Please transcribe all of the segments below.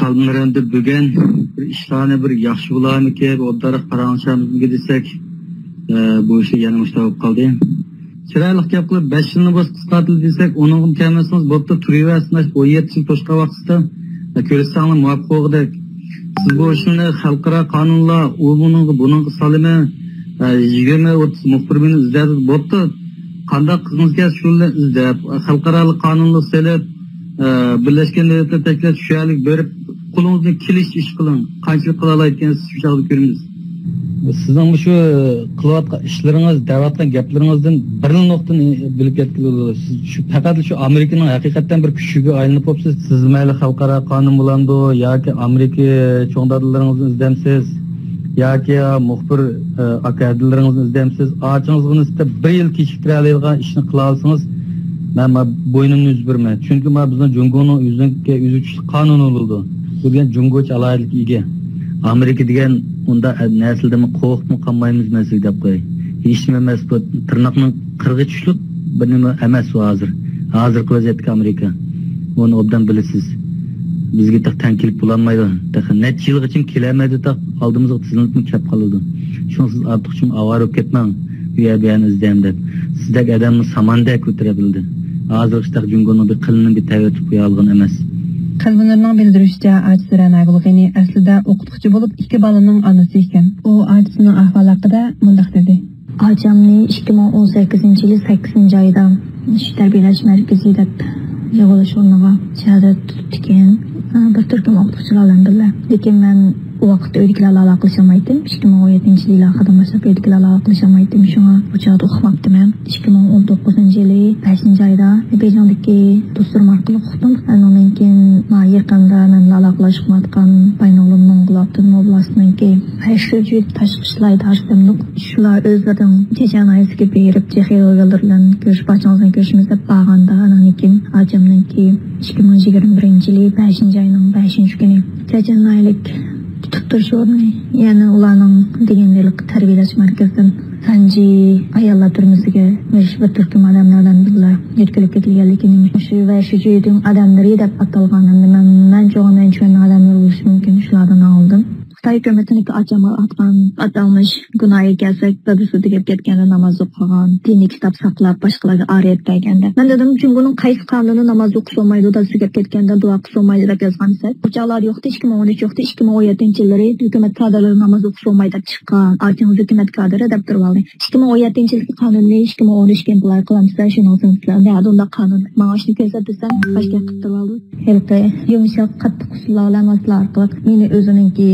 Qalbimlarında bugün bir işlarni bir yaxshi bo'larmiki, o'tdari qarang'ishimizga desak, bu ishi yana mushtaq qoldi. Chiroyli gap qilib 5 yilni bo'z qisqartirdi desak, onun kamasimiz bo'pti turaversin, 17 yil to'shqa vaqtida ko'rsanglar muvaffaq bo'ldik. Siz bu ishni xalqaro qonunlar, buning solimi 20-30 muxbirini izladi bo'pti. Qanday qilingizga shuni izlab, xalqaro qonunlar selib Birleşken Devletler Teşkilatı şüyalik berip kulunuzun kiliş iş kılın. Kançılık kılalayken siz şu şahı görünüz. Sizin bu şu kılavatkan işleriniz, davatkan gaplerinizden bir noktani bilip yetkili olur. Şu fakat şu Amerika'nın hakikaten bir küçüğü aylanıp olsa siz mayli xalqaro qonun bulandı ya ki Amerika çoğundadılarınızı izlemsiz ya ki muhbir akadilerinizi izlemsiz. Ağaçınızın üstte bir yıl kişiktir alayılgan işini kılalsınız. Ben boynumni üzbürme. Çünkü bizden Cumhur'un yüzüç kanun oldu. Bu diyen Cumhur'ç alaylık ege. Amerika diyen onda nesilde mi kork mu kanmayımız mesele dep koy. Hiç mi emas bu tırnakның 43'lük birneme emas o hazır. Hazır vaziyetki Amerika. Onu obdan bilesiz. Bizge tak tenkilip bulanmaydı. Tak net yıl için kilemedi tak aldığımızda tizimlik mi kep kalırdı. Şunsuz artık avar olup ketmem. Üye beyan izleyem dep. Sizdek adamını samanda götürebildi. Hazır işte Cumhur'un bir kılının bir tevetip uyalgın emas. Qalbinlarning bildirishicha Ajsiran Ayg'ulg'ini aslida o'qituvchi bo'lib, 2 balaning onasi ekan. U ajisining ahvoli haqida mundaq dedi. Ajamni 2018-yil 8-oyda ish tarbiyalash markazida yig'ilish o'rniga shahadat tutib ekan. Bir turkum o'qituvchilar bilan birga. Lekin men o vaqtda uydagilarga aloqalashamaydim. 2017-yil oxiridan boshlab uydagilarga aloqalashamaydim. Shunga bu chog'da uqmabdiman. 2019-yili 5-oyda Bejondagi do'stlarim orqali uqdim. Undan keyin yaqinda men aloqalashmayotgan baynolimning Gulobdin oblastidagi Hashirji tashqi ishlar idorasidan shular o'zlarining Chechenayskiga berib Chexiyada bilan ko'rishmoqchiman ko'rishimiz deb borganda undan keyin ajamniki 2021-yil 5-oyning 5-kuni Chechenaylik tutib turish o'rni, ya'ni ularning deganlik tarbiyalash markazidan Sanji ayollar turmasiga bir turkum odamlardan birga yetkazib ketilganligini shu va shu joyning odamlari deb atalganini men jo'g'aman tushungan odamlar bo'lishi mumkin, shulardan oldim. Xitoy hukumatiniki atgan atalmish gunohga kelsak, dadasi deb ketganda namoz o'qigan, diniy kitob saqlab boshqalarga oriyat berganda. Men dedim, Jumhurning qaysi qonuni namoz o'qisolmaydi, dadasi deb ketganda duo qilsolmaydi deb yozgansa, uchoqlar yo'qdi, 2013 yo'qdi, 2017-yillar hukumat kadrlari namoz o'qisolmaydi deb chiqqan. Artin hukumat kadri deb turib oldi. 2017-yil qonunni 2013 bular qilamsa, shuni sizlar nima qonun ma'oshni ko'rsatsam, boshqa qilib turib oldi. Helqi yumshoq qattiq usullar bilan maslar qilib, meni o'zininki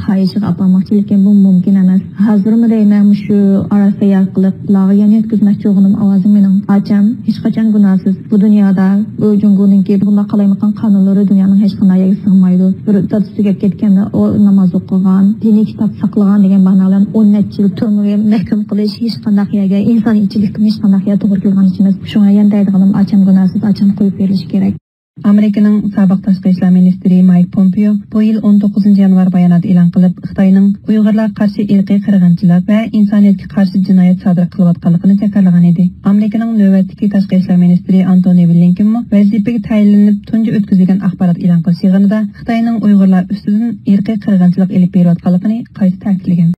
hayışık apamakçılıkken bu mümkün emas. Hazırmı deymen şu arası yarqılıp lağıyan yetkizmek çoğunum avazım benim. Açam, hiç kaçan günahsız. Bu dünyada bu Cumhur'unki bunda kalaymakan kanunları dünyanın hiç kanaya sığmaydı. Bir tatısı ketken de o namaz okugan, dini kitap saklagan degen banalan 10 yıl turmuya mehkum kılış hiç kandak yerge, insan içilikini hiç kandak yer doğru kılgan içimiz. Şuna yendeydiğim açam günahsız, açam koyup veriliş gerek. Amerikaning sobiq tashqi ishlar ministri Mike Pompeo bu yil 19 yanvar bayonot e'lon qilib, Xitoyning Uyg'urlar qarshi irqiy qirg'inchilik va insoniyatga qarshi jinoyat sodir qilayotganligini takrorlagan edi. Amerikaning navbatdagi tashqi ishlar ministri Antony Blinken vazifaga tayinlanib tunji o'tkazilgan axborot e'lon qilish yig'inida Xitoyning Uyg'urlar ustidan irqiy qirg'inchilik elib berayotganligini qayta ta'kidlagan.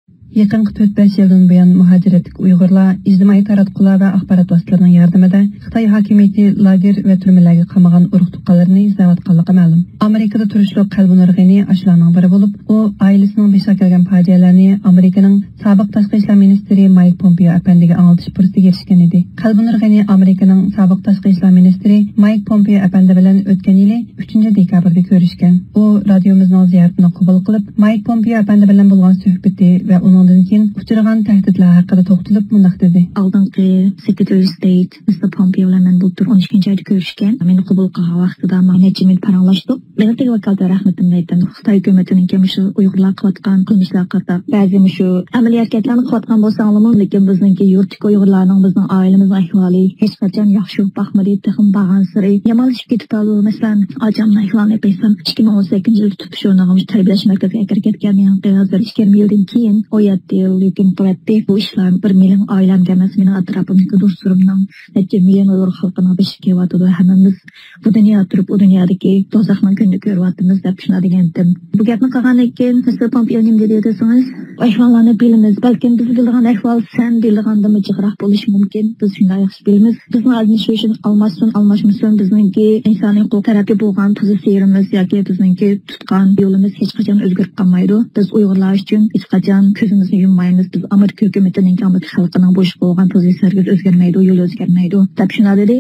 Yaqinqi 4-5 yildan buyon muhojiratlik Uyg'urlar ijtimoiy taratqular va axborot vositalarining yordamida Xitoy hokimiyati lager va turmalarga qamagan urug' tuqqanlarni izlayotganligi ma'lum. Amerikada turishli Qalbi Nurg'ani ashlarning biri bo'lib, u oilasining beshga kelgan fojialarni Amerikaning sobiq tashqi ishlar ministri Mike Pompeo apandiga anglatish fursatiga erishgan edi. Qalbi Nurg'ani Amerikaning sobiq tashqi ishlar ministri Mike Pompeo apandi bilan o'tgan yili 3-dekabrda ko'rishgan. U radiomizning ziyoratini qabul qilib, Mike Pompeo apandi bilan bo'lgan suhbati va ondan keyin uchragan tahdidlar haqida to'xtalib mundaq dedi. Oldingi Secretary of State Mr. Pompeo bilan bu 13-oyda ko'rishgan. Meni qabul qilgan vaqtida necha minut paranglashdik. Men tega vakolda rahmatimni aytdim. Xitoy hukumatining kim shu Uyg'urlar qilayotgan qilmishlar haqida ba'zi shu amaliy harakatlarni qilayotgan bo'lsa-mu, lekin bizningki yurtdagi Uyg'urlarning bizning oilamizning ahvoli hech qachon yaxshi bo'lmadi. Texim bag'an siri yomonlashib ketdi. Masalan, ajamni ahvolini aytsam, 2018-yilda tutib shunga tarbiyalash markaziga kirib ketgan, hozir 20 yildan keyin 7 yıl hüküm kuvvetli bu işler bir milyon ailem gelmez benim atrafımdaki dostlarımdan nece milyon Uygur halkına beşik evatıdı hemimiz bu dünya durup o dünyadaki dozakman günlü görüvatımız da şuna degendim. Bu gapni qilgan ekan Mr. Pompeo nim dedi desangiz ahvallarni bilamiz balkim biz bilgan ahval sen bilganda jiqroq bo'lishi mumkin biz shunday yaxshi bilamiz bizni administration almashmasin bizningki insoniy huquq tarafi bo'lgan pozitsiyamiz yoki bizningki tutgan yo'limiz hech qachon o'zgarib qolmaydi biz Uyg'urlar uchun hech qachon ko'zimizni yummaymiz biz Amerika hukumatining Amerika xalqining bo'sh bo'lgan pozitsiyasiga o'zgarmaydi yo'l o'zgarmaydi deb shuna dedi.